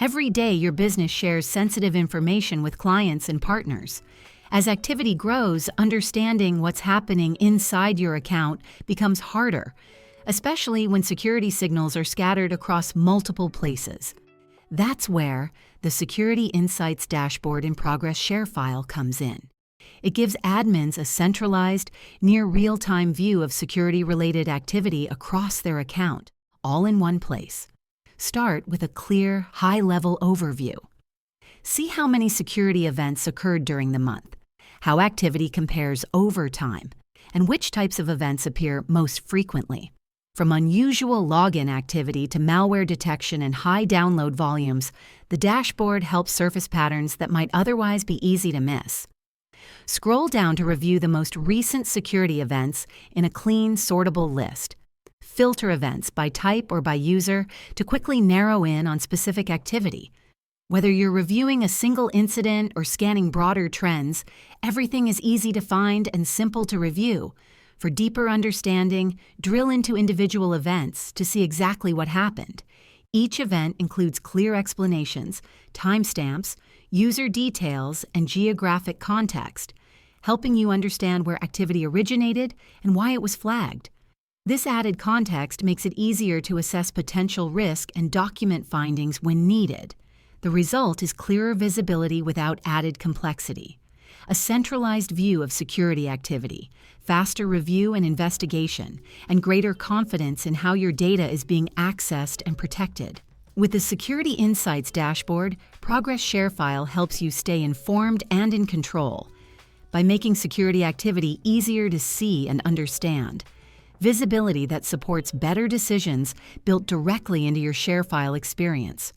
Every day, your business shares sensitive information with clients and partners. As activity grows, understanding what's happening inside your account becomes harder, especially when security signals are scattered across multiple places. That's where the Security Insights dashboard in Progress ShareFile comes in. It gives admins a centralized, near real-time view of security-related activity across their account, all in one place. Start with a clear, high-level overview. See how many security events occurred during the month, how activity compares over time, and which types of events appear most frequently. From unusual login activity to malware detection and high download volumes, the dashboard helps surface patterns that might otherwise be easy to miss. Scroll down to review the most recent security events in a clean, sortable list. Filter events by type or by user to quickly narrow in on specific activity. Whether you're reviewing a single incident or scanning broader trends, everything is easy to find and simple to review. For deeper understanding, drill into individual events to see exactly what happened. Each event includes clear explanations, timestamps, user details, and geographic context, helping you understand where activity originated and why it was flagged. This added context makes it easier to assess potential risk and document findings when needed. The result is clearer visibility without added complexity. A centralized view of security activity, faster review and investigation, and greater confidence in how your data is being accessed and protected. With the Security Insights dashboard, Progress ShareFile helps you stay informed and in control by making security activity easier to see and understand. Visibility that supports better decisions built directly into your ShareFile experience.